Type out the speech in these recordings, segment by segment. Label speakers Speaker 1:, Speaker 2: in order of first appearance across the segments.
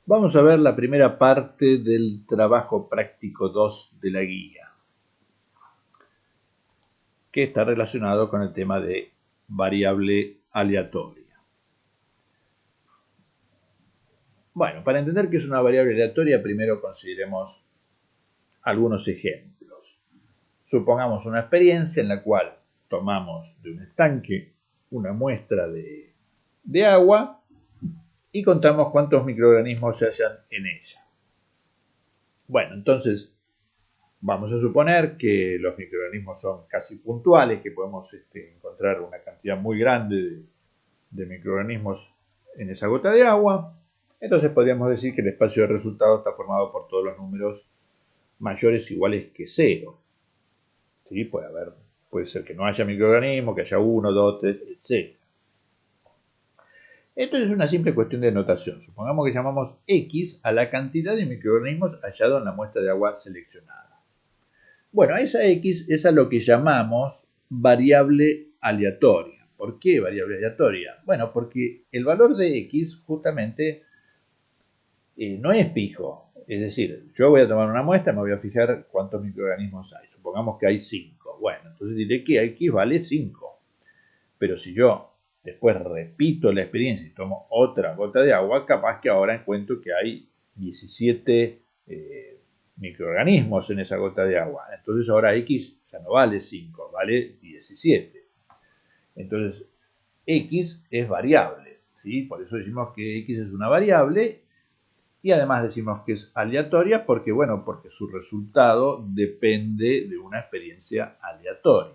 Speaker 1: Vamos a ver la primera parte del trabajo práctico 2 de la guía, que está relacionado con el tema de variable aleatoria. Bueno, para entender qué es una variable aleatoria, primero consideremos algunos ejemplos. Supongamos una experiencia en la cual tomamos de un estanque una muestra de agua y contamos cuántos microorganismos se hallan en ella. Bueno, entonces vamos a suponer que los microorganismos son casi puntuales, que podemos encontrar una cantidad muy grande de microorganismos en esa gota de agua. Entonces podríamos decir que el espacio de resultado está formado por todos los números mayores o iguales que 0. ¿Sí? Puede ser que no haya microorganismos, que haya 1, 2, 3, etc. Esto es una simple cuestión de notación. Supongamos que llamamos X a la cantidad de microorganismos hallados en la muestra de agua seleccionada. Bueno, esa X es a lo que llamamos variable aleatoria. ¿Por qué variable aleatoria? Bueno, porque el valor de X justamente no es fijo. Es decir, yo voy a tomar una muestra, me voy a fijar cuántos microorganismos hay. Supongamos que hay 5. Bueno, entonces diré que X vale 5. Pero si yo después repito la experiencia y tomo otra gota de agua, capaz que ahora encuentro que hay 17 microorganismos en esa gota de agua. Entonces ahora X ya no vale 5, vale 17. Entonces X es variable, ¿sí? Por eso decimos que X es una variable y además decimos que es aleatoria porque, bueno, porque su resultado depende de una experiencia aleatoria.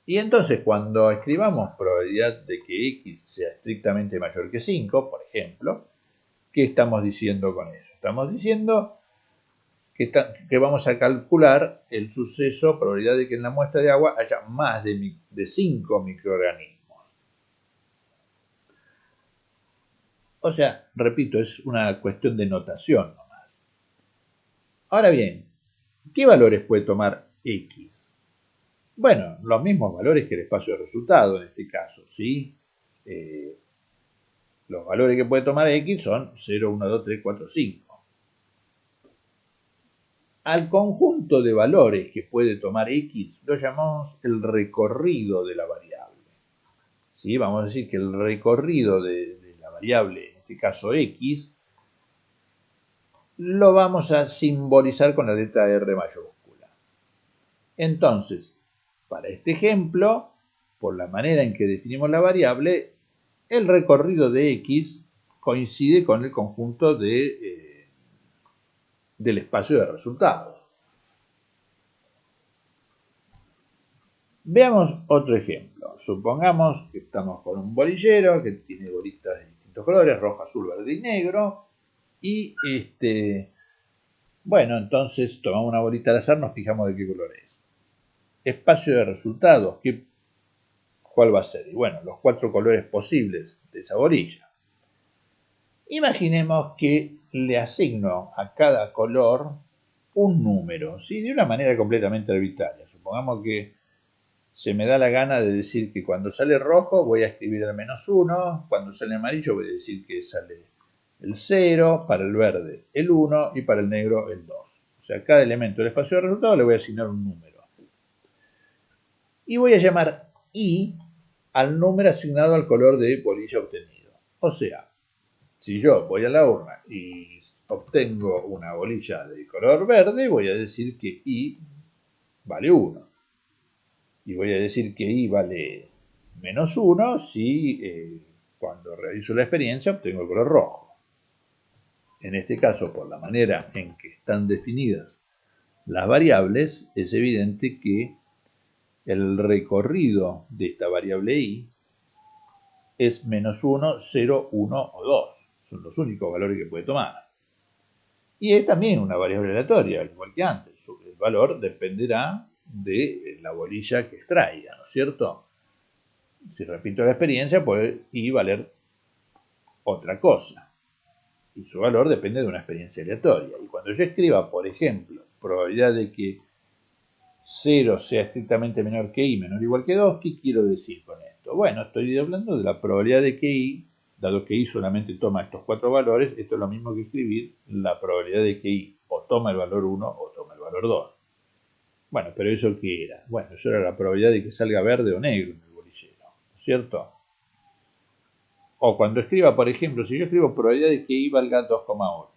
Speaker 1: Y entonces cuando escribamos probabilidad de que X sea estrictamente mayor que 5, por ejemplo, ¿qué estamos diciendo con eso? Estamos diciendo que vamos a calcular el suceso, probabilidad de que en la muestra de agua haya más de 5 microorganismos. O sea, repito, es una cuestión de notación nomás. Ahora bien, ¿qué valores puede tomar X? Bueno, los mismos valores que el espacio de resultado en este caso, ¿sí? Los valores que puede tomar X son 0, 1, 2, 3, 4, 5. Al conjunto de valores que puede tomar X lo llamamos el recorrido de la variable. ¿Sí? Vamos a decir que el recorrido de la variable, en este caso X, lo vamos a simbolizar con la letra R mayúscula. Entonces, para este ejemplo, por la manera en que definimos la variable, el recorrido de X coincide con el conjunto del espacio de resultados. Veamos otro ejemplo. Supongamos que estamos con un bolillero que tiene bolitas de distintos colores, rojo, azul, verde y negro. Y bueno, entonces tomamos una bolita al azar, nos fijamos de qué color es. Espacio de resultados, ¿cuál va a ser? Y bueno, los 4 colores posibles de esa bolilla. Imaginemos que le asigno a cada color un número, ¿sí? De una manera completamente arbitraria. Supongamos que se me da la gana de decir que cuando sale rojo voy a escribir el -1, cuando sale amarillo voy a decir que sale el 0, para el verde el 1 y para el negro el 2. O sea, cada elemento del espacio de resultado le voy a asignar un número. Y voy a llamar I al número asignado al color de bolilla obtenido. O sea, si yo voy a la urna y obtengo una bolilla de color verde, voy a decir que I vale 1. Y voy a decir que I vale -1 si cuando realizo la experiencia obtengo el color rojo. En este caso, por la manera en que están definidas las variables, es evidente que el recorrido de esta variable I es -1, 0, 1 o 2. Son los únicos valores que puede tomar. Y es también una variable aleatoria, al igual que antes. El valor dependerá de la bolilla que extraiga, ¿no es cierto? Si repito la experiencia, puede I valer otra cosa. Y su valor depende de una experiencia aleatoria. Y cuando yo escriba, por ejemplo, probabilidad de que 0 sea estrictamente menor que I menor o igual que 2, ¿qué quiero decir con esto? Bueno, estoy hablando de la probabilidad de que I dado que I solamente toma estos 4 valores, esto es lo mismo que escribir la probabilidad de que I o toma el valor 1 o toma el valor 2. Bueno, pero ¿eso qué era? Bueno, eso era la probabilidad de que salga verde o negro en el bolillero, ¿no es cierto? O cuando escriba, por ejemplo, si yo escribo probabilidad de que I valga 2,8.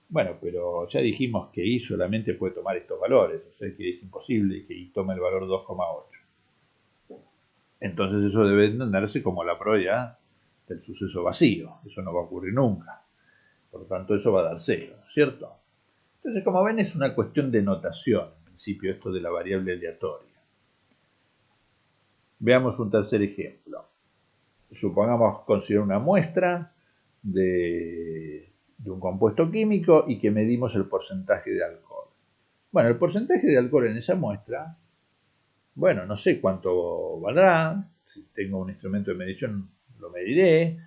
Speaker 1: Bueno, pero ya dijimos que I solamente puede tomar estos valores, o sea que es imposible que I tome el valor 2,8. Entonces eso debe entenderse como la probabilidad del suceso vacío. Eso no va a ocurrir nunca. Por lo tanto, eso va a dar 0, ¿cierto? Entonces, como ven, es una cuestión de notación, en principio, esto de la variable aleatoria. Veamos un tercer ejemplo. Supongamos considerar una muestra de un compuesto químico y que medimos el porcentaje de alcohol. Bueno, el porcentaje de alcohol en esa muestra, bueno, no sé cuánto valdrá. Si tengo un instrumento de medición, lo mediré.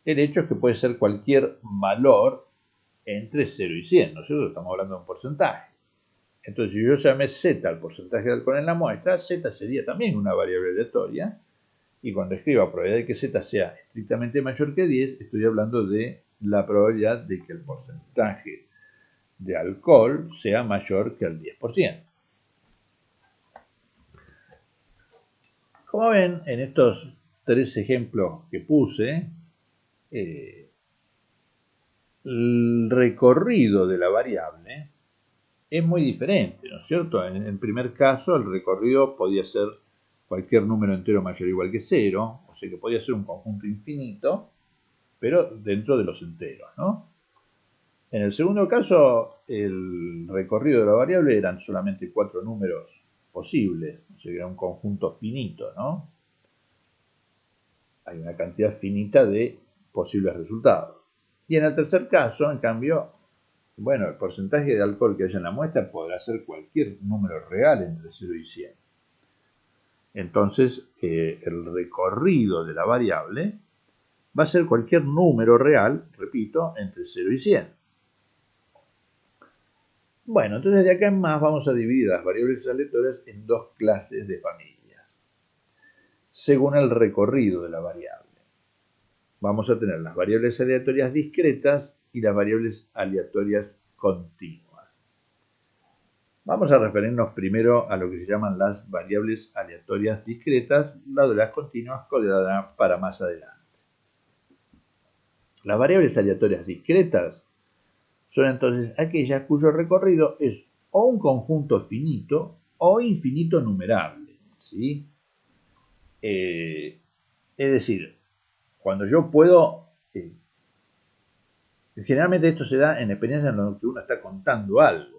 Speaker 1: El hecho es que puede ser cualquier valor entre 0 y 100, ¿no es cierto? Estamos hablando de un porcentaje. Entonces, si yo llamé Z al porcentaje de alcohol en la muestra, Z sería también una variable aleatoria. Y cuando escriba probabilidad de que Z sea estrictamente mayor que 10, estoy hablando de la probabilidad de que el porcentaje de alcohol sea mayor que el 10%. Como ven, en estos 3 ejemplos que puse, el recorrido de la variable es muy diferente, ¿no es cierto? En el primer caso, el recorrido podía ser cualquier número entero mayor o igual que 0, o sea que podía ser un conjunto infinito, pero dentro de los enteros, ¿no? En el segundo caso, el recorrido de la variable eran solamente 4 números posibles, o sea que era un conjunto finito, ¿no? Hay una cantidad finita de posibles resultados. Y en el tercer caso, en cambio, bueno, el porcentaje de alcohol que haya en la muestra podrá ser cualquier número real entre 0 y 100. Entonces, el recorrido de la variable va a ser cualquier número real, repito, entre 0 y 100. Bueno, entonces de acá en más vamos a dividir las variables aleatorias en 2 clases de familias, según el recorrido de la variable. Vamos a tener las variables aleatorias discretas y las variables aleatorias continuas. Vamos a referirnos primero a lo que se llaman las variables aleatorias discretas, la de las continuas quedará para más adelante. Las variables aleatorias discretas son entonces aquellas cuyo recorrido es o un conjunto finito o infinito numerable, ¿sí? Es decir, cuando yo puedo, generalmente esto se da en experiencias en las que uno está contando algo.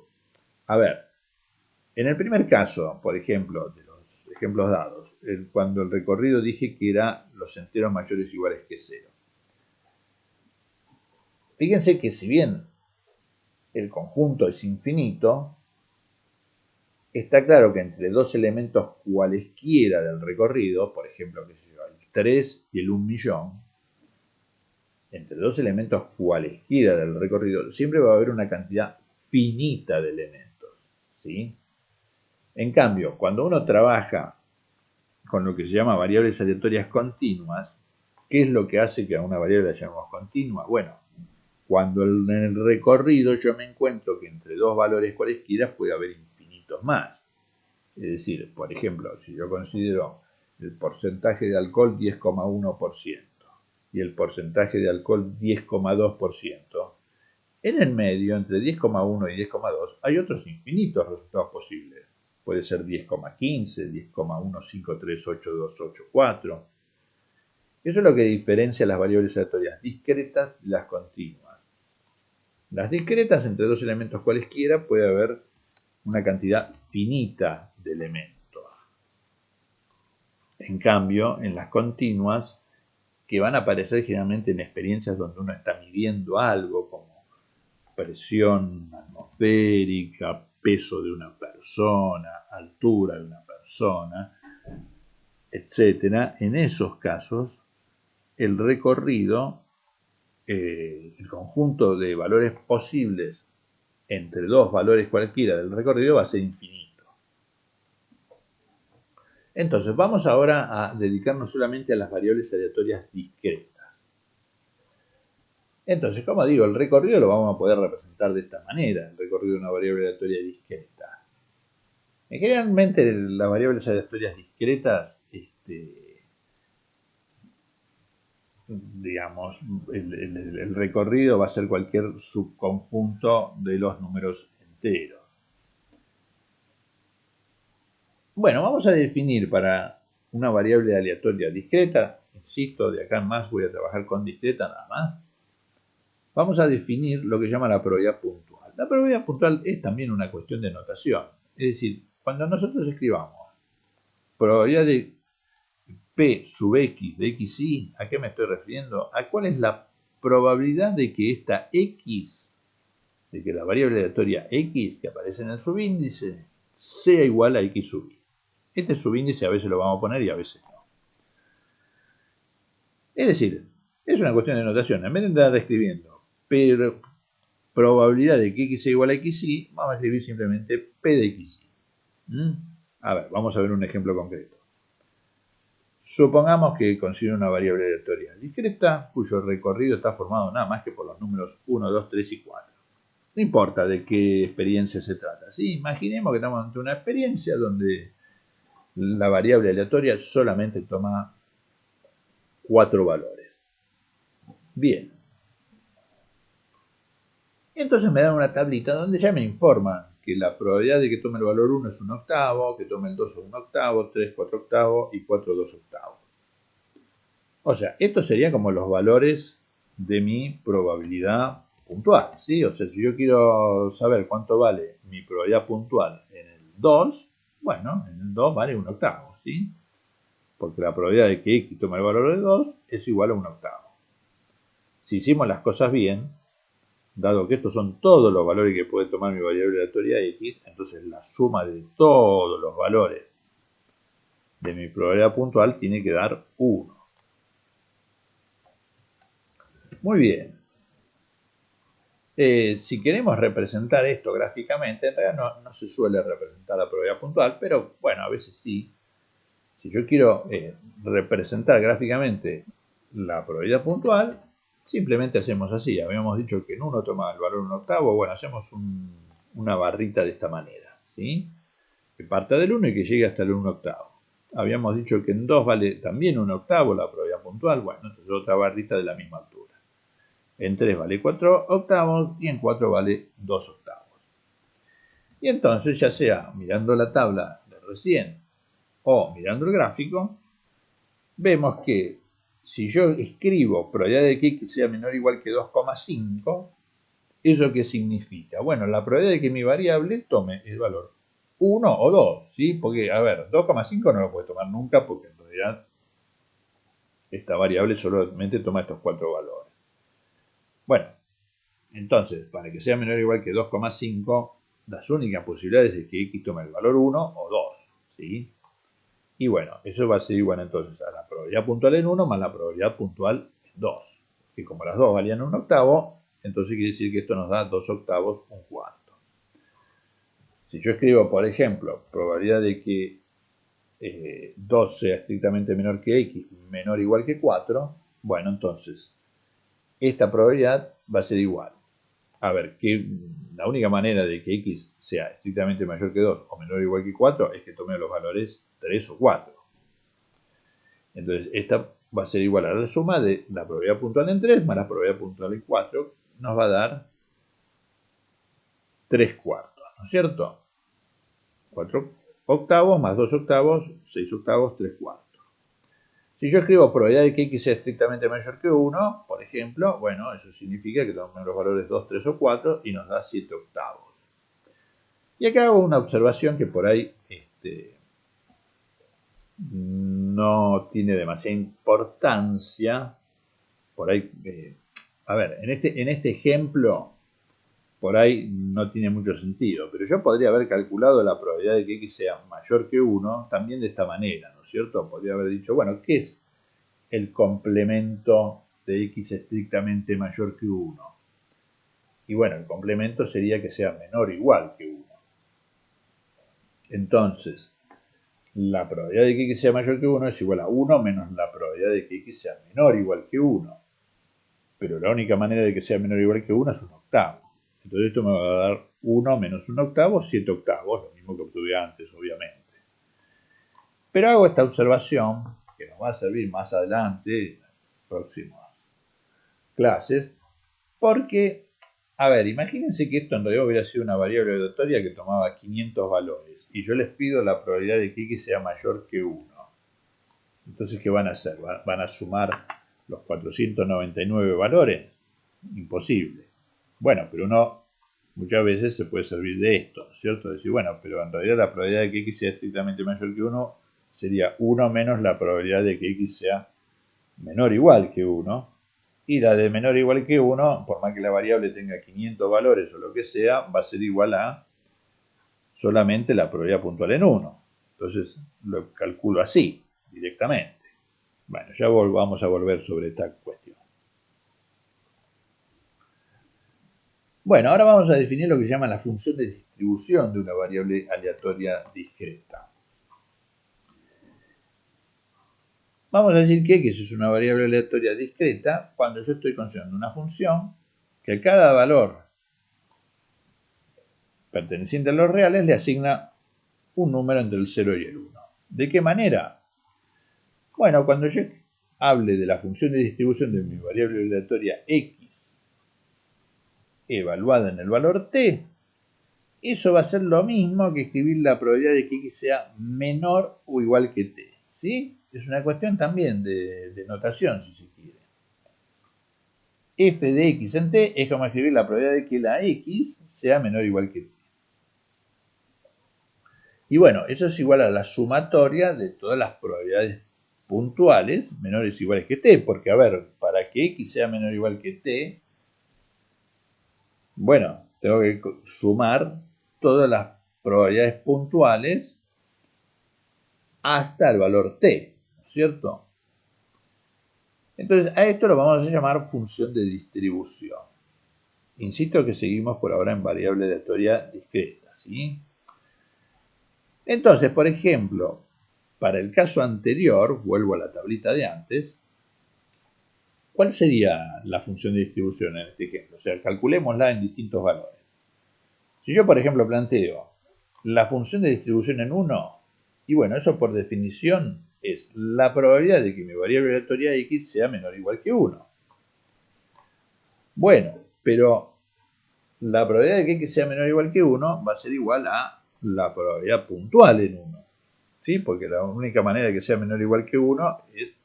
Speaker 1: A ver, en el primer caso, por ejemplo, de los ejemplos dados, cuando el recorrido dije que era los enteros mayores o iguales que 0. Fíjense que si bien el conjunto es infinito, está claro que entre dos elementos cualesquiera del recorrido, por ejemplo, el 3 y el 1.000.000, entre dos elementos cualesquiera del recorrido, siempre va a haber una cantidad finita de elementos, ¿sí? En cambio, cuando uno trabaja con lo que se llama variables aleatorias continuas, ¿qué es lo que hace que a una variable la llamemos continua? Bueno, cuando en el recorrido yo me encuentro que entre dos valores cualesquiera puede haber infinitos más. Es decir, por ejemplo, si yo considero el porcentaje de alcohol 10,1% y el porcentaje de alcohol 10,2%, en el medio, entre 10,1 y 10,2, hay otros infinitos resultados posibles. Puede ser 10,15, 10,1538284. Eso es lo que diferencia las variables aleatorias discretas y las continuas. Las discretas, entre dos elementos cualesquiera, puede haber una cantidad finita de elementos. En cambio, en las continuas, que van a aparecer generalmente en experiencias donde uno está midiendo algo, como presión atmosférica, peso de una persona, altura de una persona, etc. En esos casos, el recorrido, el conjunto de valores posibles entre dos valores cualquiera del recorrido va a ser infinito. Entonces, vamos ahora a dedicarnos solamente a las variables aleatorias discretas. Entonces, como digo, el recorrido lo vamos a poder representar de esta manera, el recorrido de una variable aleatoria discreta. Generalmente las variables aleatorias discretas, digamos, el recorrido va a ser cualquier subconjunto de los números enteros. Bueno, vamos a definir para una variable aleatoria discreta, insisto, de acá en más voy a trabajar con discreta nada más. Vamos a definir lo que se llama la probabilidad puntual. La probabilidad puntual es también una cuestión de notación. Es decir, cuando nosotros escribamos probabilidad de P sub X de XY, ¿a qué me estoy refiriendo? A cuál es la probabilidad de que esta X, de que la variable aleatoria X que aparece en el subíndice, sea igual a X sub Y. Este subíndice a veces lo vamos a poner y a veces no. Es decir, es una cuestión de notación. En vez de andar escribiendo pero probabilidad de que X sea igual a XY, vamos a escribir simplemente P de XY. A ver, vamos a ver un ejemplo concreto. Supongamos que considero una variable aleatoria discreta cuyo recorrido está formado nada más que por los números 1, 2, 3 y 4. No importa de qué experiencia se trata. ¿Sí? Imaginemos que estamos ante una experiencia donde la variable aleatoria solamente toma 4 valores. Bien. Entonces me dan una tablita donde ya me informan que la probabilidad de que tome el valor 1 es 1 octavo, que tome el 2 es 1 octavo, 3 4 octavos y 4 2 octavos. O sea, estos serían como los valores de mi probabilidad puntual, ¿sí? O sea, si yo quiero saber cuánto vale mi probabilidad puntual en el 2, bueno, en el 2 vale 1 octavo, ¿sí? Porque la probabilidad de que X tome el valor de 2 es igual a 1 octavo. Si hicimos las cosas bien, dado que estos son todos los valores que puede tomar mi variable aleatoria X, entonces la suma de todos los valores de mi probabilidad puntual tiene que dar 1. Muy bien. Si queremos representar esto gráficamente, en realidad no se suele representar la probabilidad puntual, pero bueno, a veces sí. Si yo quiero representar gráficamente la probabilidad puntual, simplemente hacemos así. Habíamos dicho que en 1 toma el valor 1 octavo, bueno, hacemos una barrita de esta manera, ¿sí? Que parta del 1 y que llegue hasta el 1 octavo. Habíamos dicho que en 2 vale también 1 octavo la probabilidad puntual, bueno, entonces otra barrita de la misma altura. En 3 vale 4 octavos y en 4 vale 2 octavos. Y entonces, ya sea mirando la tabla de recién o mirando el gráfico, vemos que si yo escribo probabilidad de que X sea menor o igual que 2,5, ¿eso qué significa? Bueno, la probabilidad de que mi variable tome el valor 1 o 2, ¿sí? Porque, a ver, 2,5 no lo puede tomar nunca porque en realidad esta variable solamente toma estos 4 valores. Bueno, entonces, para que sea menor o igual que 2,5, las únicas posibilidades es que X tome el valor 1 o 2, ¿sí? Y bueno, eso va a ser igual entonces a la probabilidad puntual en 1 más la probabilidad puntual en 2. Que como las dos valían 1 octavo, entonces quiere decir que esto nos da 2 octavos un cuarto. Si yo escribo, por ejemplo, probabilidad de que 2 sea estrictamente menor que X, menor o igual que 4, bueno, entonces esta probabilidad va a ser igual. A ver, que la única manera de que X sea estrictamente mayor que 2 o menor o igual que 4 es que tome los valores 3 o 4. Entonces, esta va a ser igual a la suma de la probabilidad puntual en 3 más la probabilidad puntual en 4, nos va a dar 3 cuartos, ¿no es cierto? 4 octavos más 2 octavos, 6 octavos, 3 cuartos. Si yo escribo probabilidad de que X sea estrictamente mayor que 1, por ejemplo, bueno, eso significa que tomamos los valores 2, 3 o 4 y nos da 7 octavos. Y acá hago una observación que por ahí no tiene demasiada importancia. Por ahí, a ver, en este ejemplo, por ahí no tiene mucho sentido, pero yo podría haber calculado la probabilidad de que X sea mayor que 1 también de esta manera, ¿no es cierto? Podría haber dicho, bueno, ¿qué es el complemento de X estrictamente mayor que 1? Y bueno, el complemento sería que sea menor o igual que 1. Entonces, la probabilidad de que X sea mayor que 1 es igual a 1 menos la probabilidad de que X sea menor o igual que 1. pero la única manera de que sea menor o igual que 1 es un octavo. Entonces esto me va a dar 1 menos un octavo, 7 octavos, lo mismo que obtuve antes, obviamente. Pero hago esta observación, que nos va a servir más adelante, en las próximas clases, porque, a ver, imagínense que esto en realidad hubiera sido una variable aleatoria que tomaba 500 valores, y yo les pido la probabilidad de que x sea mayor que 1. Entonces, ¿qué van a hacer? ¿Van a sumar los 499 valores? Imposible. Bueno, pero uno muchas veces se puede servir de esto, ¿cierto? Decir, bueno, pero en realidad la probabilidad de que x sea estrictamente mayor que 1 sería 1 menos la probabilidad de que x sea menor o igual que 1. Y la de menor o igual que 1, por más que la variable tenga 500 valores o lo que sea, va a ser igual a solamente la probabilidad puntual en 1. Entonces lo calculo así, directamente. Bueno, ya vamos a volver sobre esta cuestión. Bueno, ahora vamos a definir lo que se llama la función de distribución de una variable aleatoria discreta. Vamos a decir que x es una variable aleatoria discreta cuando yo estoy considerando una función que a cada valor perteneciente a los reales le asigna un número entre el 0 y el 1. ¿De qué manera? Bueno, cuando yo hable de la función de distribución de mi variable aleatoria x evaluada en el valor t, eso va a ser lo mismo que escribir la probabilidad de que x sea menor o igual que t. ¿Sí? Es una cuestión también de notación, si se quiere. F de x en t es como escribir la probabilidad de que la x sea menor o igual que t. Y bueno, eso es igual a la sumatoria de todas las probabilidades puntuales menores o iguales que t, porque a ver, para que x sea menor o igual que t, bueno, tengo que sumar todas las probabilidades puntuales hasta el valor t, ¿no es cierto? Entonces, a esto lo vamos a llamar función de distribución. Insisto que seguimos por ahora en variable aleatoria discreta, ¿sí? Entonces, por ejemplo, para el caso anterior, vuelvo a la tablita de antes, ¿cuál sería la función de distribución en este ejemplo? O sea, calculémosla en distintos valores. Si yo, por ejemplo, planteo la función de distribución en 1, y bueno, eso por definición es la probabilidad de que mi variable aleatoria x sea menor o igual que 1. Bueno, pero la probabilidad de que x sea menor o igual que 1 va a ser igual a la probabilidad puntual en 1. ¿Sí? Porque la única manera de que sea menor o igual que 1 es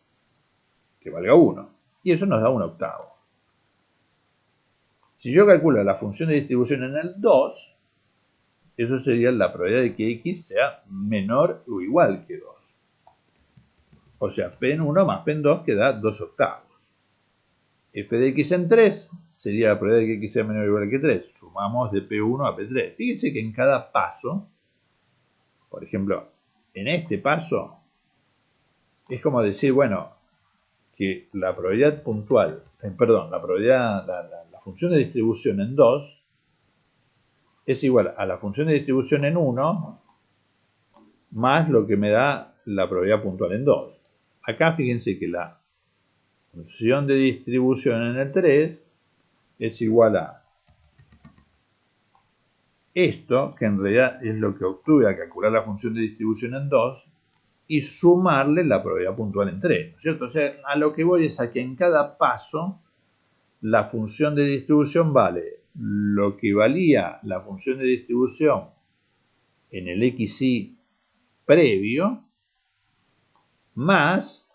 Speaker 1: que valga 1. Y eso nos da un octavo. Si yo calculo la función de distribución en el 2, eso sería la probabilidad de que x sea menor o igual que 2. O sea, p en 1 más p en 2 que da 2 octavos. F de x en 3 sería la probabilidad de que x sea menor o igual que 3. Sumamos de P1 a P3. Fíjense que en cada paso, por ejemplo, en este paso, es como decir, bueno, que la probabilidad puntual, la función de distribución en 2 es igual a la función de distribución en 1 más lo que me da la probabilidad puntual en 2. Acá fíjense que la función de distribución en el 3 es igual a esto, que en realidad es lo que obtuve al calcular la función de distribución en 2, y sumarle la probabilidad puntual en 3, ¿no es cierto? O sea, a lo que voy es a que en cada paso la función de distribución vale lo que valía la función de distribución en el xy previo más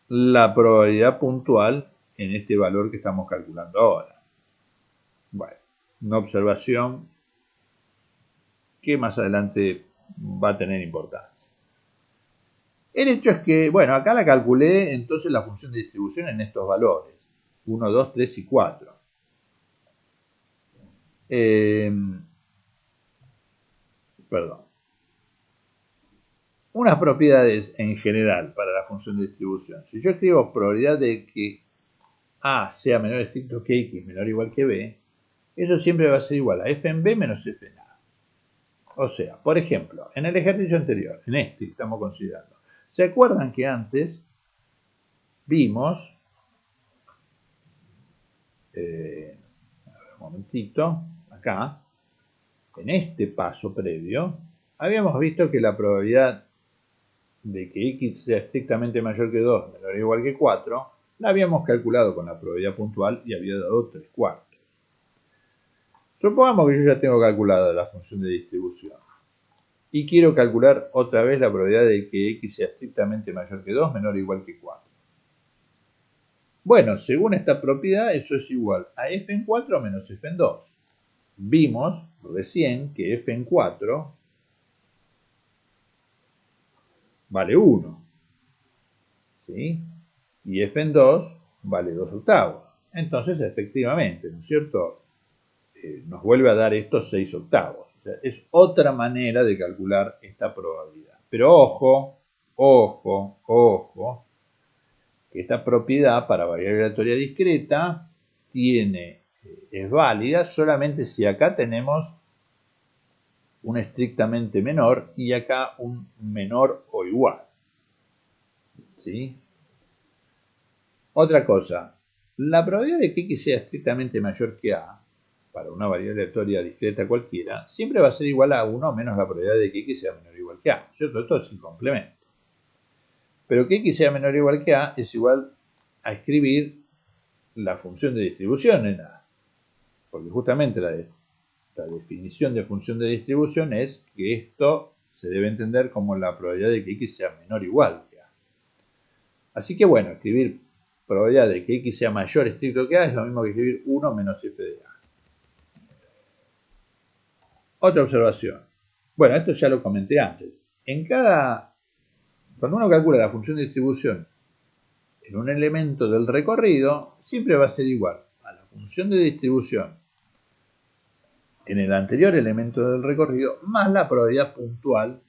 Speaker 1: la probabilidad puntual en este valor que estamos calculando ahora. Bueno, una observación que más adelante va a tener importancia. El hecho es que, bueno, acá la calculé entonces la función de distribución en estos valores, 1, 2, 3 y 4. Perdón. Unas propiedades en general para la función de distribución. Si yo escribo probabilidad de que A sea menor o estricto que X menor o igual que B, eso siempre va a ser igual a f en B menos f en A. O sea, por ejemplo, en el ejercicio anterior, en este que estamos considerando, ¿se acuerdan que antes vimos momentito, acá, en este paso previo, habíamos visto que la probabilidad de que x sea estrictamente mayor que 2, menor o igual que 4, la habíamos calculado con la probabilidad puntual y había dado 3/4. Supongamos que yo ya tengo calculada la función de distribución y quiero calcular otra vez la probabilidad de que x sea estrictamente mayor que 2, menor o igual que 4. Bueno, según esta propiedad, eso es igual a f en 4 menos f en 2. Vimos recién que f en 4 vale 1, ¿sí? Y f en 2 vale 2/8. Entonces, efectivamente, ¿no es cierto? Nos vuelve a dar estos 6/8. O sea, es otra manera de calcular esta probabilidad. Pero ojo, ojo, ojo, que esta propiedad para variable aleatoria discreta es válida solamente si acá tenemos un estrictamente menor y acá un menor o igual. ¿Sí? Otra cosa, la probabilidad de que x sea estrictamente mayor que a, para una variable aleatoria discreta cualquiera, siempre va a ser igual a 1 menos la probabilidad de que x sea menor o igual que a. ¿Cierto? Esto es sin complemento. Pero que x sea menor o igual que a es igual a escribir la función de distribución en a. Porque justamente la definición de función de distribución es que esto se debe entender como la probabilidad de que x sea menor o igual que a. Así que bueno, escribir probabilidad de que x sea mayor estricto que a es lo mismo que escribir 1 menos f de a. Otra observación. Bueno, esto ya lo comenté antes. Cuando uno calcula la función de distribución en un elemento del recorrido, siempre va a ser igual a la función de distribución en el anterior elemento del recorrido más la probabilidad puntual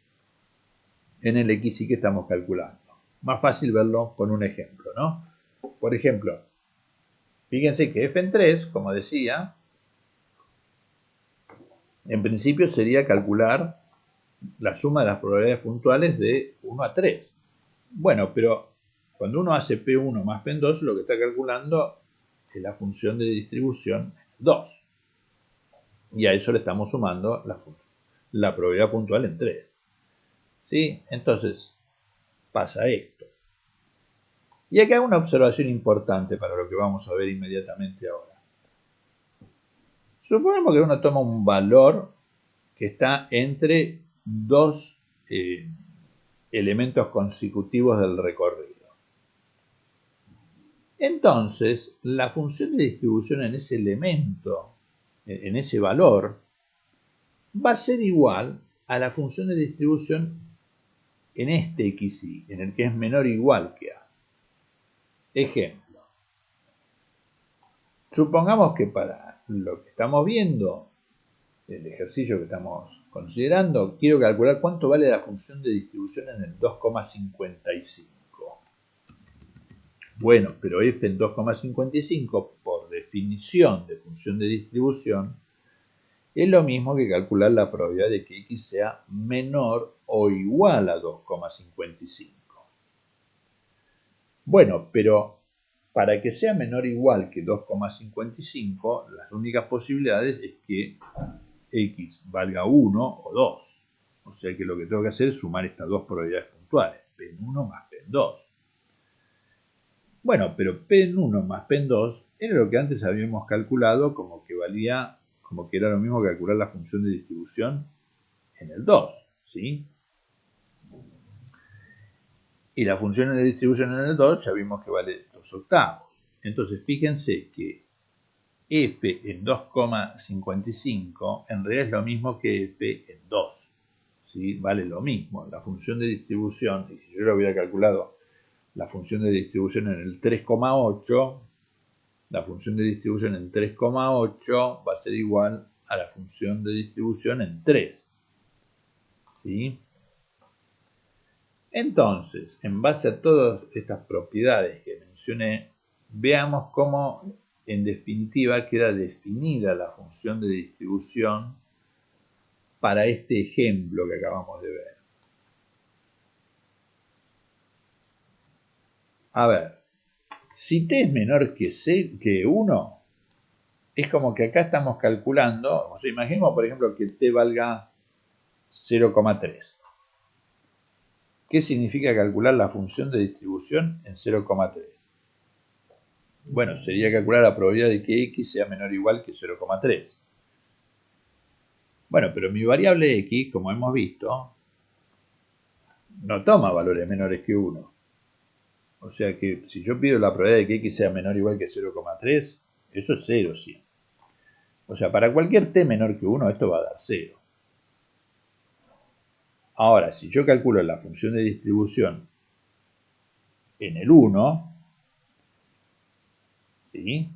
Speaker 1: en el xy que estamos calculando. Más fácil verlo con un ejemplo, ¿no? Por ejemplo, fíjense que f en 3, como decía, en principio sería calcular la suma de las probabilidades puntuales de 1 a 3. Bueno, pero cuando uno hace P1 más P2, lo que está calculando es la función de distribución 2. Y a eso le estamos sumando la probabilidad puntual en 3. ¿Sí? Entonces, pasa esto. Y acá hay una observación importante para lo que vamos a ver inmediatamente ahora. Supongamos que uno toma un valor que está entre dos elementos consecutivos del recorrido. Entonces, la función de distribución en ese elemento, en ese valor, va a ser igual a la función de distribución en este xy, en el que es menor o igual que a. Ejemplo. Supongamos que para lo que estamos viendo, el ejercicio que estamos considerando, quiero calcular cuánto vale la función de distribución en el 2,55. Bueno, pero f en 2,55, por definición de función de distribución, es lo mismo que calcular la probabilidad de que x sea menor o igual a 2,55. Bueno, pero para que sea menor o igual que 2,55, las únicas posibilidades es que x valga 1 o 2. O sea que lo que tengo que hacer es sumar estas dos probabilidades puntuales, P1 más P2. Bueno, pero P1 más P2 era lo que antes habíamos calculado como que era lo mismo que calcular la función de distribución en el 2, ¿sí? Y la función de distribución en el 2 ya vimos que vale 2/8. Entonces, fíjense que f en 2,55 en realidad es lo mismo que f en 2. ¿Sí? Vale lo mismo. La función de distribución, y si yo lo hubiera calculado la función de distribución en el 3,8, la función de distribución en 3,8 va a ser igual a la función de distribución en 3. ¿Sí? Entonces, en base a todas estas propiedades que mencioné, veamos cómo en definitiva queda definida la función de distribución para este ejemplo que acabamos de ver. A ver, si t es menor que 1, es como que acá estamos calculando, o sea, imaginemos por ejemplo que t valga 0,3. ¿Qué significa calcular la función de distribución en 0,3? Bueno, sería calcular la probabilidad de que x sea menor o igual que 0,3. Bueno, pero mi variable x, como hemos visto, no toma valores menores que 1. O sea que si yo pido la probabilidad de que x sea menor o igual que 0,3, eso es 0 siempre. O sea, para cualquier t menor que 1, esto va a dar 0. Ahora, si yo calculo la función de distribución en el 1, ¿sí?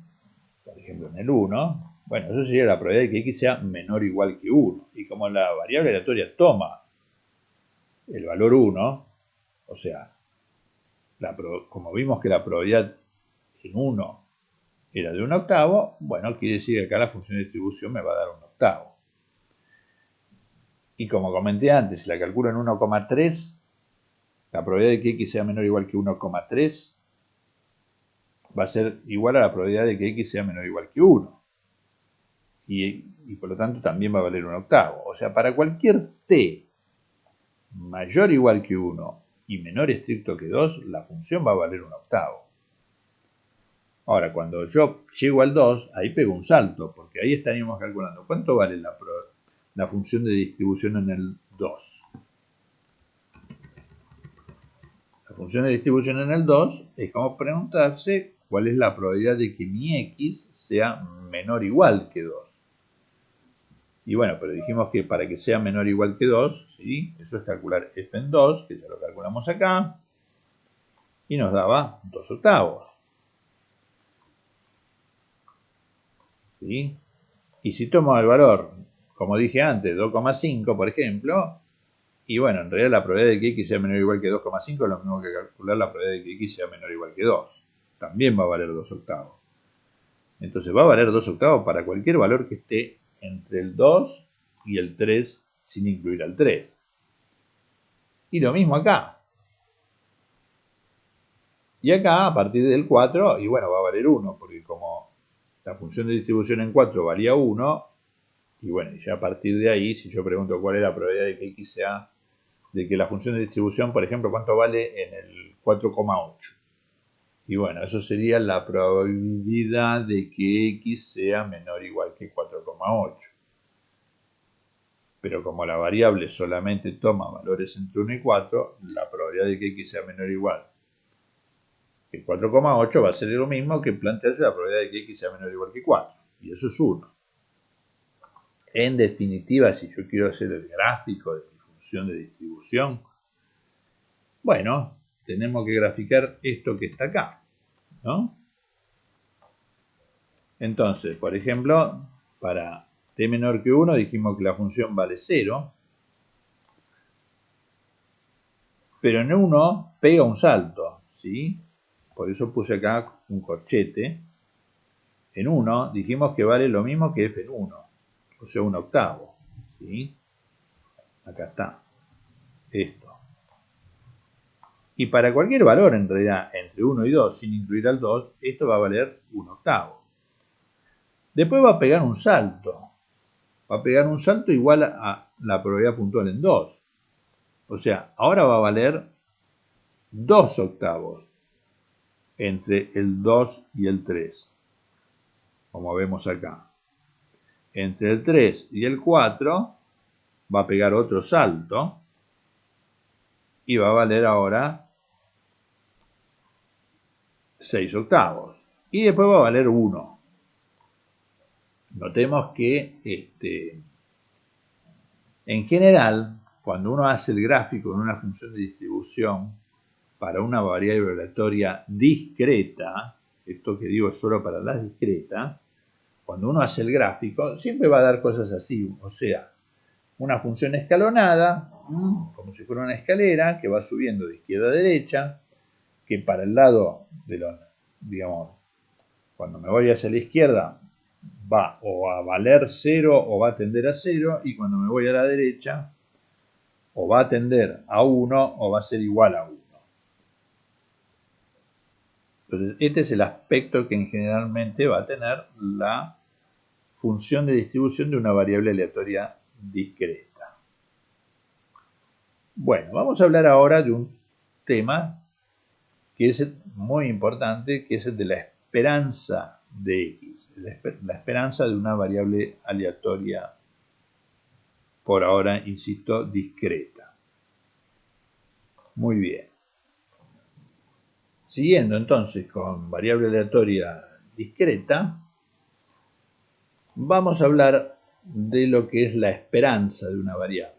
Speaker 1: Por ejemplo, en el 1, bueno, eso sería la probabilidad de que x sea menor o igual que 1. Y como la variable aleatoria toma el valor 1, o sea, como vimos que la probabilidad en 1 era de 1/8, bueno, quiere decir que acá la función de distribución me va a dar 1/8. Y como comenté antes, si la calculo en 1,3, la probabilidad de que x sea menor o igual que 1,3 va a ser igual a la probabilidad de que x sea menor o igual que 1. Y por lo tanto también va a valer 1/8. O sea, para cualquier t mayor o igual que 1 y menor estricto que 2, la función va a valer 1/8. Ahora, cuando yo llego al 2, ahí pego un salto, porque ahí estaríamos calculando cuánto vale la función de distribución en el 2. La función de distribución en el 2 es como preguntarse cuál es la probabilidad de que mi x sea menor o igual que 2. Y bueno, pero dijimos que para que sea menor o igual que 2, ¿sí? Eso es calcular f en 2, que ya lo calculamos acá, y nos daba 2/8. ¿Sí? Y si tomo el valor, como dije antes, 2,5, por ejemplo, y bueno, en realidad la probabilidad de que x sea menor o igual que 2,5 es lo mismo que calcular la probabilidad de que x sea menor o igual que 2. También va a valer 2/8. Entonces va a valer 2/8 para cualquier valor que esté entre el 2 y el 3 sin incluir al 3. Y lo mismo acá. Y acá a partir del 4, y bueno, va a valer 1, porque como la función de distribución en 4 valía 1, y bueno, ya a partir de ahí, si yo pregunto cuál es la probabilidad de que x sea, de que la función de distribución, por ejemplo, cuánto vale en el 4,8. Y bueno, eso sería la probabilidad de que x sea menor o igual que 4,8. Pero como la variable solamente toma valores entre 1 y 4, la probabilidad de que x sea menor o igual que 4,8 va a ser lo mismo que plantearse la probabilidad de que x sea menor o igual que 4. Y eso es 1. En definitiva, si yo quiero hacer el gráfico de mi función de distribución, bueno, tenemos que graficar esto que está acá, ¿no? Entonces, por ejemplo, para t menor que 1 dijimos que la función vale 0, pero en 1 pega un salto, ¿sí? Por eso puse acá un corchete. En 1 dijimos que vale lo mismo que f en 1, o sea, 1/8, ¿sí? Acá está, esto. Y para cualquier valor, en realidad, entre 1 y 2, sin incluir al 2, esto va a valer 1/8. Después va a pegar un salto. Va a pegar un salto igual a la probabilidad puntual en 2. O sea, ahora va a valer 2/8 entre el 2 y el 3, como vemos acá. Entre el 3 y el 4 va a pegar otro salto y va a valer ahora 6/8. Y después va a valer 1. Notemos que en general, cuando uno hace el gráfico en una función de distribución para una variable aleatoria discreta, esto que digo es solo para las discretas, cuando uno hace el gráfico siempre va a dar cosas así, o sea, una función escalonada, como si fuera una escalera que va subiendo de izquierda a derecha, que para el lado de los, digamos, cuando me voy hacia la izquierda va o a valer 0 o va a tender a 0, y cuando me voy a la derecha o va a tender a 1 o va a ser igual a 1. Entonces, este es el aspecto que generalmente va a tener la función de distribución de una variable aleatoria discreta. Bueno, vamos a hablar ahora de un tema que es muy importante, que es el de la esperanza de x, la esperanza de una variable aleatoria, por ahora, insisto, discreta. Muy bien. Siguiendo entonces con variable aleatoria discreta, vamos a hablar de lo que es la esperanza de una variable,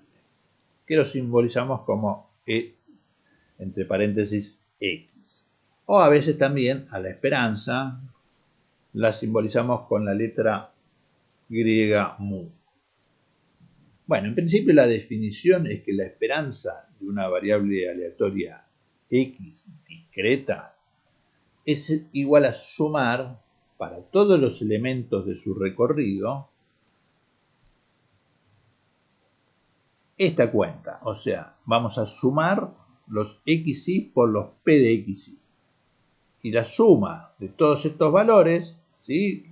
Speaker 1: que lo simbolizamos como e entre paréntesis x. O a veces también a la esperanza la simbolizamos con la letra griega mu. Bueno, en principio la definición es que la esperanza de una variable aleatoria x discreta es igual a sumar para todos los elementos de su recorrido esta cuenta. O sea, vamos a sumar los xy por los p de xy. Y la suma de todos estos valores, ¿sí?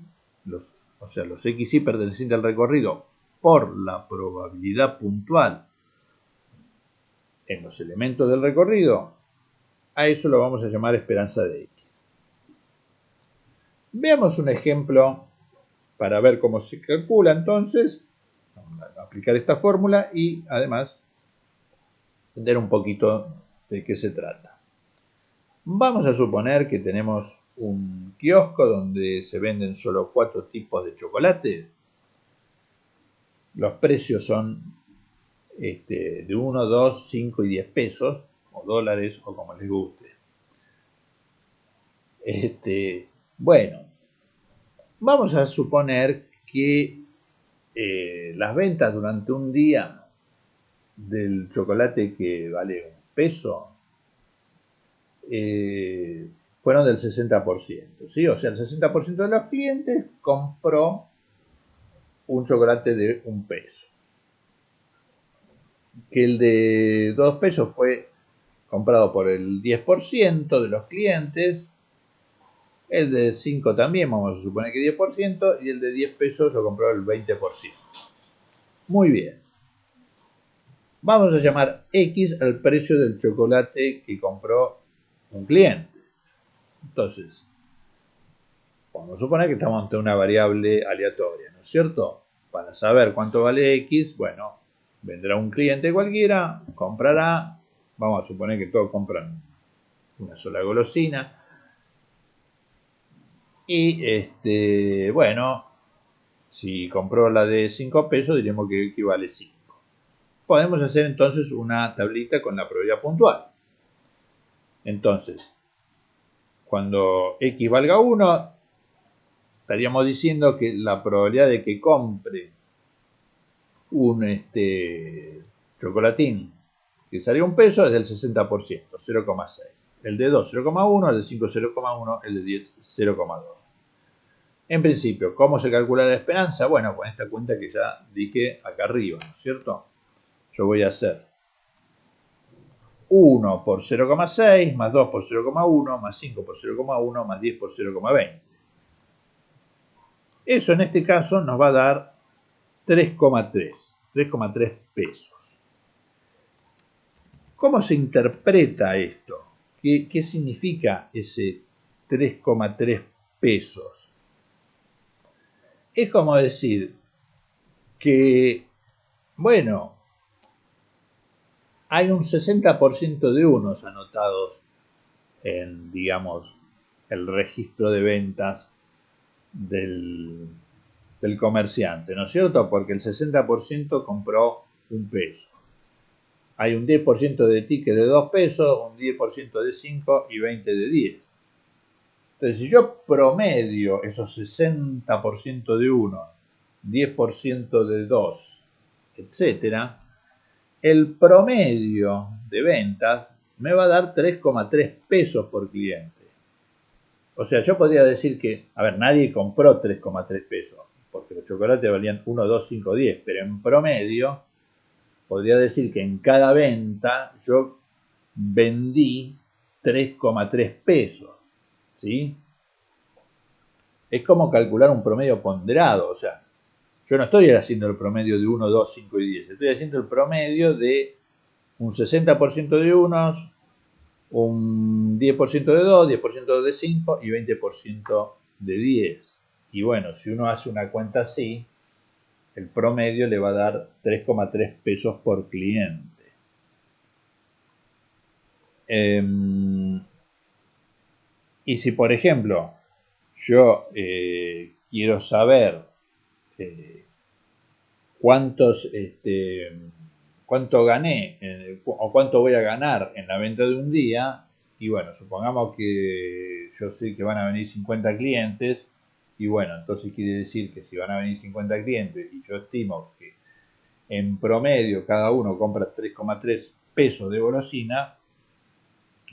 Speaker 1: los xy pertenecientes al recorrido por la probabilidad puntual en los elementos del recorrido, a eso lo vamos a llamar esperanza de x. Veamos un ejemplo para ver cómo se calcula entonces. Vamos a aplicar esta fórmula y además entender un poquito de qué se trata. Vamos a suponer que tenemos un kiosco donde se venden solo 4 tipos de chocolate. Los precios son de 1, 2, 5 y 10 pesos, o dólares, o como les guste. Bueno, vamos a suponer que las ventas durante un día del chocolate que vale un peso fueron del 60%, ¿sí? O sea, el 60% de los clientes compró un chocolate de un peso. Que el de 2 pesos fue comprado por el 10% de los clientes, el de 5 también, vamos a suponer que 10%, y el de 10 pesos lo compró el 20%. Muy bien. Vamos a llamar X al precio del chocolate que compró un cliente. Entonces, vamos a suponer que estamos ante una variable aleatoria, ¿no es cierto? Para saber cuánto vale X, bueno, vendrá un cliente cualquiera, comprará, vamos a suponer que todos compran una sola golosina, y bueno, si compró la de 5 pesos, diremos que equivale 5. Podemos hacer entonces una tablita con la probabilidad puntual. Entonces, cuando X valga 1, estaríamos diciendo que la probabilidad de que compre un chocolatín que salga un peso es del 60%, 0,6. El de 2, 0,1, el de 5, 0,1, el de 10, 0,2. En principio, ¿cómo se calcula la esperanza? Bueno, con esta cuenta que ya dije acá arriba, ¿no es cierto? Yo voy a hacer 1 por 0,6, más 2 por 0,1, más 5 por 0,1, más 10 por 0,20. Eso en este caso nos va a dar 3,3 pesos. ¿Cómo se interpreta esto? ¿Qué significa ese 3,3 pesos? Es como decir que, bueno, hay un 60% de unos anotados en, digamos, el registro de ventas del comerciante, ¿no es cierto? Porque el 60% compró un peso. Hay un 10% de ticket de 2 pesos, un 10% de 5 y 20 de 10. Entonces, si yo promedio esos 60% de 1, 10% de 2, etc., el promedio de ventas me va a dar 3,3 pesos por cliente. O sea, yo podría decir que, a ver, nadie compró 3,3 pesos, porque los chocolates valían 1, 2, 5, 10, pero en promedio podría decir que en cada venta yo vendí 3,3 pesos, ¿sí? Es como calcular un promedio ponderado, o sea, Yo no estoy haciendo el promedio de 1, 2, 5 y 10. Estoy haciendo el promedio de un 60% de unos, un 10% de 2, 10% de 5 y 20% de 10. Y bueno, si uno hace una cuenta así, el promedio le va a dar 3,3 pesos por cliente. Y si, por ejemplo, yo quiero saber cuánto gané o cuánto voy a ganar en la venta de un día, y bueno, supongamos que yo sé que van a venir 50 clientes, y bueno, entonces quiere decir que si van a venir 50 clientes y yo estimo que en promedio cada uno compra 3,3 pesos de golosina,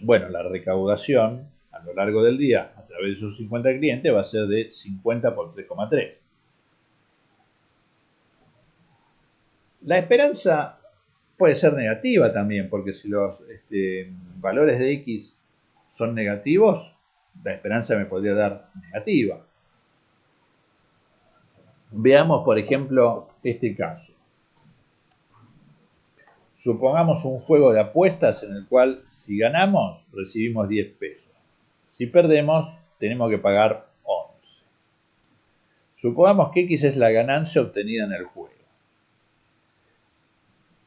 Speaker 1: bueno, la recaudación a lo largo del día a través de esos 50 clientes va a ser de 50 por 3,3. La esperanza puede ser negativa también, porque si los valores de X son negativos, la esperanza me podría dar negativa. Veamos, por ejemplo, este caso. Supongamos un juego de apuestas en el cual si ganamos recibimos 10 pesos. Si perdemos tenemos que pagar 11. Supongamos que X es la ganancia obtenida en el juego.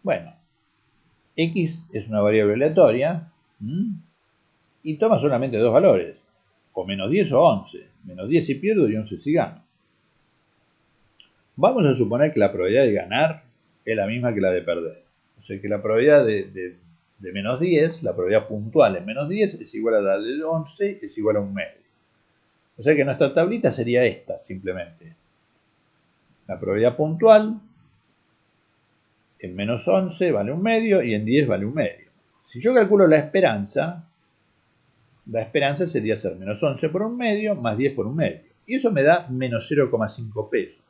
Speaker 1: Bueno, X es una variable aleatoria y toma solamente dos valores, o menos 10 o 11. Menos 10 si pierdo y 11 si gano. Vamos a suponer que la probabilidad de ganar es la misma que la de perder. O sea que la probabilidad de menos 10, la probabilidad puntual en menos 10 es igual a la de 11, es igual a un medio. O sea que nuestra tablita sería esta, simplemente. La probabilidad puntual en menos 11 vale un medio y en 10 vale un medio. Si yo calculo la esperanza sería ser menos 11 por un medio más 10 por un medio. Y eso me da menos 0,5 pesos.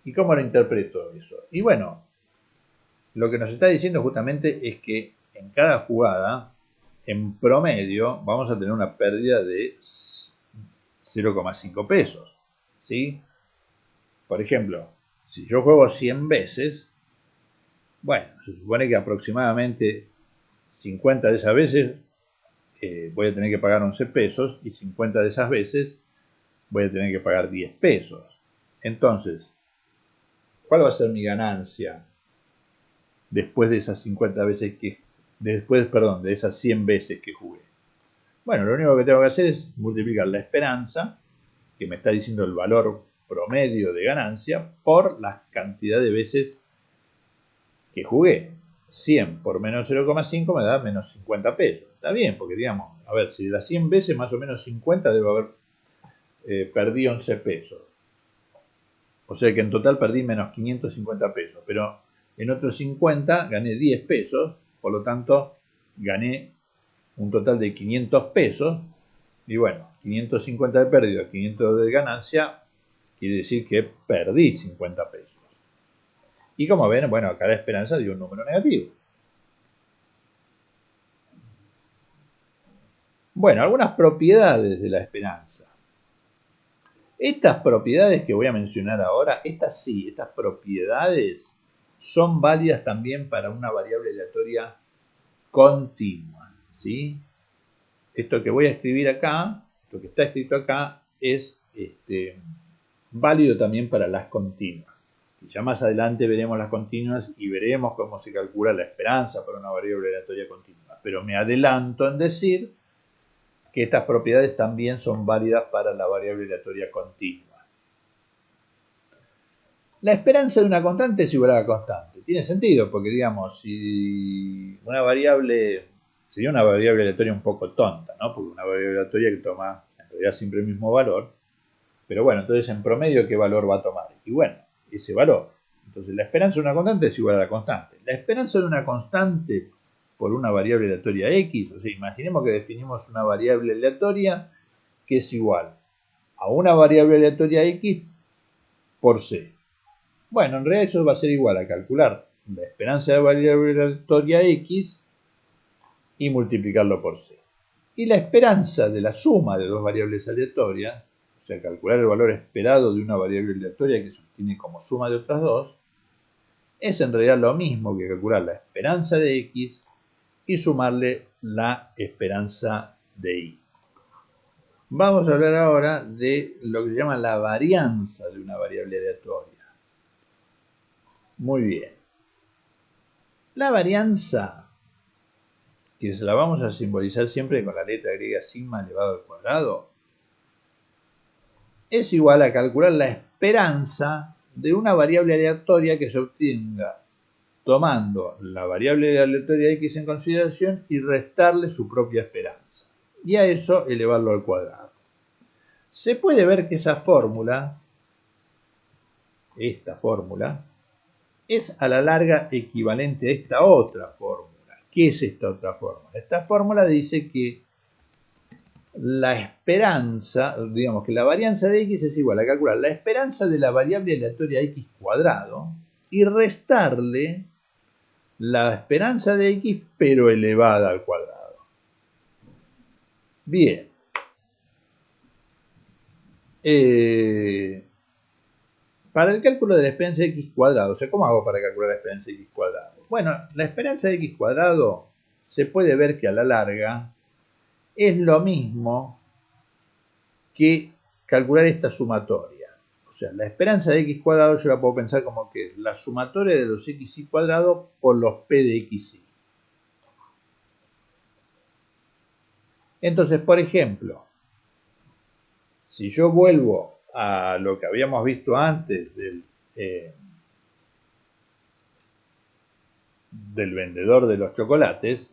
Speaker 1: ¿Y cómo lo interpreto eso? Y bueno, lo que nos está diciendo justamente es que en cada jugada, en promedio, vamos a tener una pérdida de 0,5 pesos. ¿Sí? Por ejemplo, si yo juego 100 veces, bueno, se supone que aproximadamente 50 de esas veces voy a tener que pagar 11 pesos y 50 de esas veces voy a tener que pagar 10 pesos. Entonces, ¿cuál va a ser mi ganancia después de esas 50 veces de esas 100 veces que jugué? Bueno, lo único que tengo que hacer es multiplicar la esperanza, que me está diciendo el valor promedio de ganancia, por la cantidad de veces que jugué. 100 por menos 0,5 me da menos 50 pesos. Está bien, porque digamos, a ver, si de las 100 veces más o menos 50 debo haber perdido 11 pesos. O sea que en total perdí menos 550 pesos. Pero en otros 50 gané 10 pesos, por lo tanto gané un total de 500 pesos. Y bueno, 550 de pérdida, 500 de ganancia, quiere decir que perdí 50 pesos. Y como ven, bueno, acá la esperanza dio un número negativo. Bueno, algunas propiedades de la esperanza. Estas propiedades que voy a mencionar ahora, estas propiedades son válidas también para una variable aleatoria continua, ¿sí? Esto que voy a escribir acá, lo que está escrito acá, es válido también para las continuas. Y ya más adelante veremos las continuas y veremos cómo se calcula la esperanza para una variable aleatoria continua. Pero me adelanto en decir que estas propiedades también son válidas para la variable aleatoria continua. La esperanza de una constante es igual a la constante. Tiene sentido, porque digamos, si una variable, sería una variable aleatoria un poco tonta, ¿no? Porque una variable aleatoria que toma en realidad siempre el mismo valor. Pero bueno, entonces en promedio, ¿qué valor va a tomar? Y bueno, ese valor. Entonces la esperanza de una constante es igual a la constante. La esperanza de una constante por una variable aleatoria X, o sea, imaginemos que definimos una variable aleatoria que es igual a una variable aleatoria X por C. Bueno, en realidad eso va a ser igual a calcular la esperanza de la variable aleatoria X y multiplicarlo por C. Y la esperanza de la suma de dos variables aleatorias o sea, calcular el valor esperado de una variable aleatoria que se obtiene como suma de otras dos, es en realidad lo mismo que calcular la esperanza de x y sumarle la esperanza de y. Vamos a hablar ahora de lo que se llama la varianza de una variable aleatoria. Muy bien. La varianza, que se la vamos a simbolizar siempre con la letra griega sigma elevado al cuadrado, es igual a calcular la esperanza de una variable aleatoria que se obtenga tomando la variable aleatoria x en consideración y restarle su propia esperanza. Y a eso elevarlo al cuadrado. Se puede ver que esa fórmula, esta fórmula, es a la larga equivalente a esta otra fórmula. ¿Qué es esta otra fórmula? Esta fórmula dice que la esperanza, digamos que la varianza de x es igual a calcular la esperanza de la variable aleatoria x cuadrado y restarle la esperanza de x pero elevada al cuadrado. Bien. Para el cálculo de la esperanza de x cuadrado, o sea, ¿cómo hago para calcular la esperanza de x cuadrado? Bueno, la esperanza de x cuadrado se puede ver que a la larga es lo mismo que calcular esta sumatoria. O sea, la esperanza de x cuadrado yo la puedo pensar como que es la sumatoria de los xy cuadrado por los p de xy. Entonces, por ejemplo, si yo vuelvo a lo que habíamos visto antes del vendedor de los chocolates,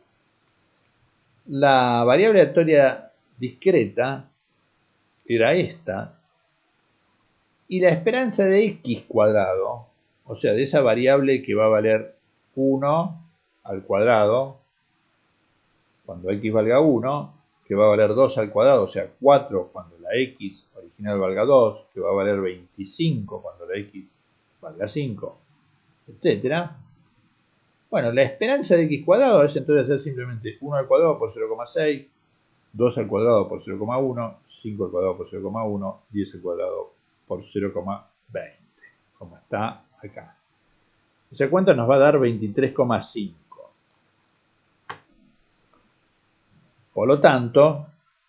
Speaker 1: la variable aleatoria discreta era esta, y la esperanza de x cuadrado, o sea, de esa variable que va a valer 1 al cuadrado, cuando x valga 1, que va a valer 2 al cuadrado, o sea, 4 cuando la x original valga 2, que va a valer 25 cuando la x valga 5, etc. Bueno, la esperanza de x cuadrado es entonces hacer simplemente 1 al cuadrado por 0,6, 2 al cuadrado por 0,1, 5 al cuadrado por 0,1, 10 al cuadrado por 0,20, como está acá. Esa cuenta nos va a dar 23,5. Por lo tanto,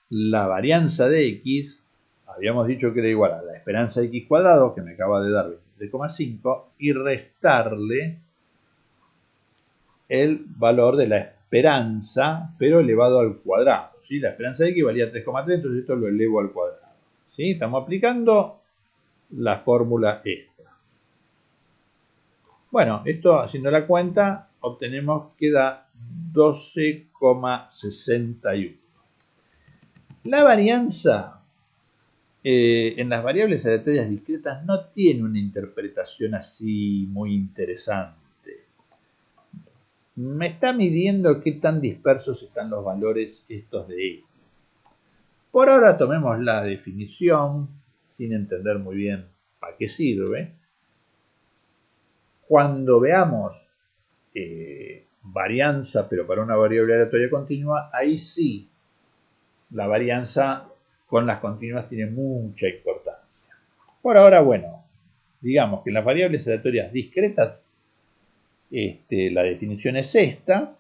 Speaker 1: la varianza de x, habíamos dicho que era igual a la esperanza de x cuadrado, que me acaba de dar 23,5, y restarle el valor de la esperanza, pero elevado al cuadrado. ¿Sí? La esperanza de x valía 3,3, entonces esto lo elevo al cuadrado. ¿Sí? Estamos aplicando la fórmula esta. Bueno, esto haciendo la cuenta, obtenemos que da 12,61. La varianza en las variables aleatorias discretas no tiene una interpretación así muy interesante. Me está midiendo qué tan dispersos están los valores estos de E. Por ahora tomemos la definición, sin entender muy bien para qué sirve. Cuando veamos varianza, pero para una variable aleatoria continua, ahí sí la varianza con las continuas tiene mucha importancia. Por ahora, bueno, digamos que en las variables aleatorias discretas la definición es esta.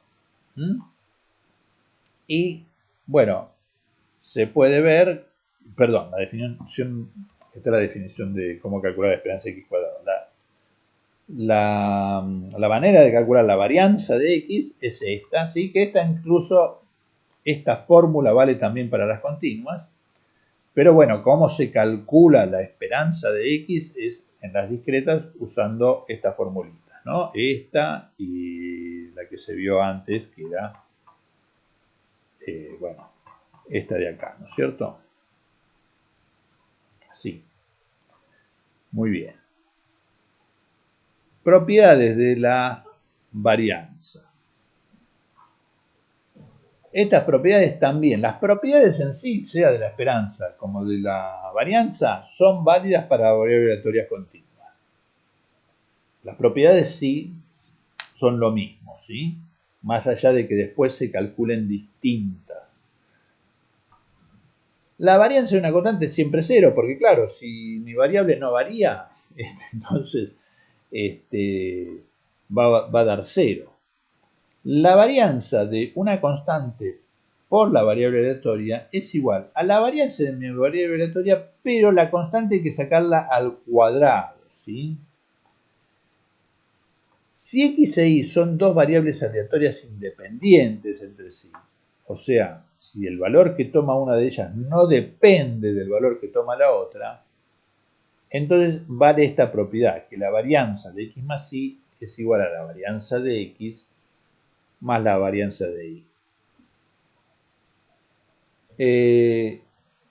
Speaker 1: Y, bueno, se puede ver, perdón, esta es la definición de cómo calcular la esperanza de x cuadrado. La manera de calcular la varianza de x es esta, ¿sí? Que esta fórmula vale también para las continuas. Pero bueno, cómo se calcula la esperanza de x es en las discretas usando esta formulita, ¿no? Esta y la que se vio antes, que era, bueno, esta de acá, ¿no es cierto? Así. Muy bien. Propiedades de la varianza. Estas propiedades también, las propiedades en sí, sea de la esperanza como de la varianza, son válidas para variables aleatorias continuas. Las propiedades sí son lo mismo, ¿sí? Más allá de que después se calculen distintas. La varianza de una constante es siempre cero, porque claro, si mi variable no varía, entonces va a dar cero. La varianza de una constante por la variable aleatoria es igual a la varianza de mi variable aleatoria, pero la constante hay que sacarla al cuadrado, ¿sí? Si x e y son dos variables aleatorias independientes entre sí, o sea, si el valor que toma una de ellas no depende del valor que toma la otra, entonces vale esta propiedad, que la varianza de x más y es igual a la varianza de x más la varianza de y.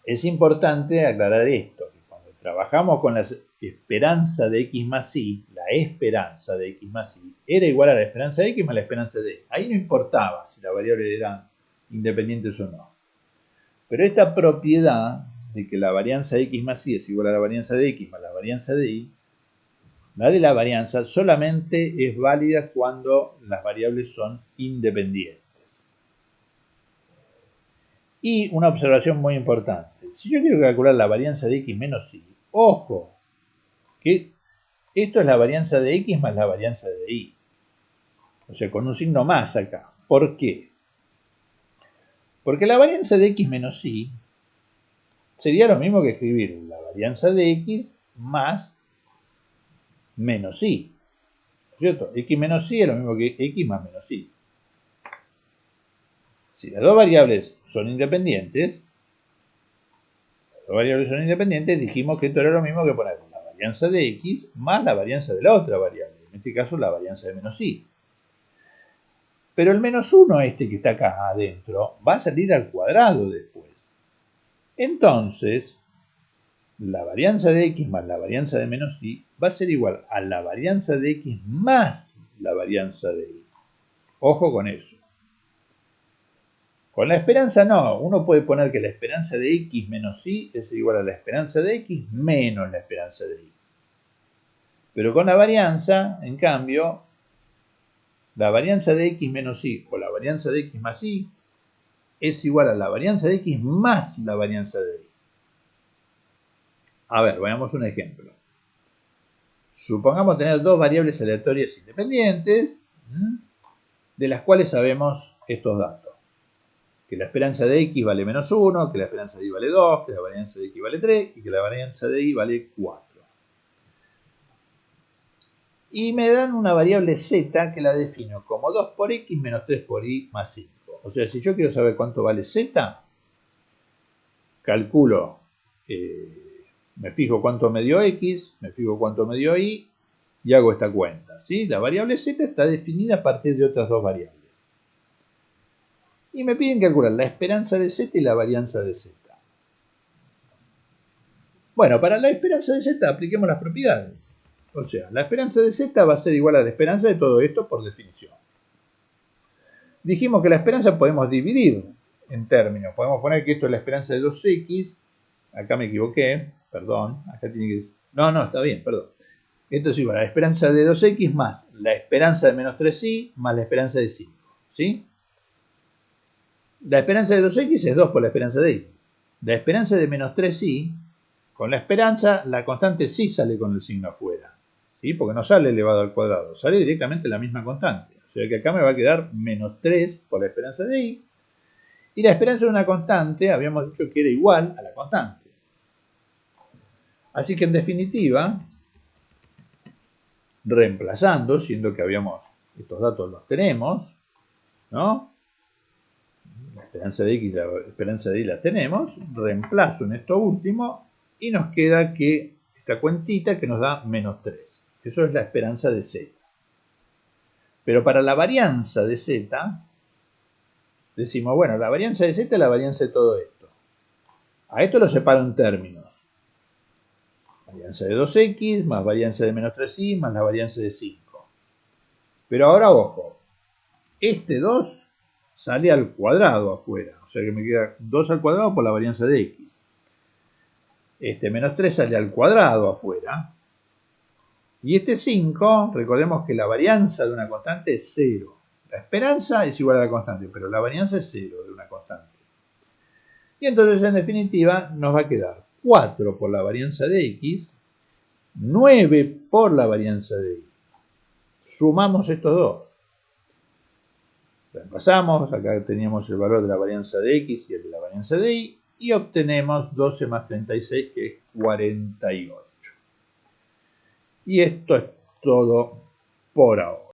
Speaker 1: Es importante aclarar esto, que cuando trabajamos con la esperanza de x más y, la esperanza de x más y era igual a la esperanza de x más la esperanza de y. Ahí no importaba si las variables eran independientes o no. Pero esta propiedad de que la varianza de x más y es igual a la varianza de x más la varianza de y, la de la varianza solamente es válida cuando las variables son independientes. Y una observación muy importante. Si yo quiero calcular la varianza de x menos y, ojo, que esto es la varianza de x más la varianza de y. O sea, con un signo más acá. ¿Por qué? Porque la varianza de x menos y sería lo mismo que escribir la varianza de x más menos y. ¿Cierto? X menos y es lo mismo que x más menos y. Si las dos variables son independientes, dijimos que esto era lo mismo que poner la varianza de x más la varianza de la otra variable, en este caso la varianza de menos y. Pero el menos 1 que está acá adentro va a salir al cuadrado después. Entonces, la varianza de x más la varianza de menos y va a ser igual a la varianza de x más la varianza de y. Ojo con eso. Con la esperanza no, uno puede poner que la esperanza de x menos y es igual a la esperanza de x menos la esperanza de y. Pero con la varianza, en cambio, la varianza de x menos y o la varianza de x más y es igual a la varianza de x más la varianza de y. A ver, veamos un ejemplo. Supongamos tener dos variables aleatorias independientes, de las cuales sabemos estos datos. Que la esperanza de x vale menos 1, que la esperanza de y vale 2, que la varianza de x vale 3 y que la varianza de y vale 4. Y me dan una variable z que la defino como 2 por x menos 3 por y más 5. O sea, si yo quiero saber cuánto vale z, calculo, me fijo cuánto me dio x, me fijo cuánto me dio y hago esta cuenta. ¿Sí? La variable z está definida a partir de otras dos variables. Y me piden calcular la esperanza de z y la varianza de z. Bueno, para la esperanza de z apliquemos las propiedades. O sea, la esperanza de z va a ser igual a la esperanza de todo esto por definición. Dijimos que la esperanza podemos dividir en términos. Podemos poner que esto es la esperanza de 2x. Acá me equivoqué, perdón. Acá tiene que... No, está bien, perdón. Esto es igual a la esperanza de 2x más la esperanza de menos 3y más la esperanza de 5. ¿Sí? La esperanza de 2x es 2 por la esperanza de y. La esperanza de menos 3y, con la esperanza, la constante sí sale con el signo afuera. ¿Sí? Porque no sale elevado al cuadrado, sale directamente la misma constante. O sea que acá me va a quedar menos 3 por la esperanza de y. Y la esperanza de una constante, habíamos dicho que era igual a la constante. Así que en definitiva, reemplazando, siendo que estos datos los tenemos, ¿no? La esperanza de x y la esperanza de y la tenemos, reemplazo en esto último y nos queda que esta cuentita que nos da menos 3. Eso es la esperanza de z. Pero para la varianza de z, decimos, bueno, la varianza de z es la varianza de todo esto. A esto lo separo en términos. Varianza de 2x más varianza de menos 3y más la varianza de 5. Pero ahora, ojo, este 2 sale al cuadrado afuera. O sea que me queda 2 al cuadrado por la varianza de x. Este menos 3 sale al cuadrado afuera. Y este 5, recordemos que la varianza de una constante es 0. La esperanza es igual a la constante, pero la varianza es 0 de una constante. Y entonces, en definitiva, nos va a quedar 4 por la varianza de x, 9 por la varianza de y. Sumamos estos dos. Reemplazamos, acá teníamos el valor de la varianza de x y el de la varianza de y obtenemos 12 más 36, que es 48. Y esto es todo por ahora.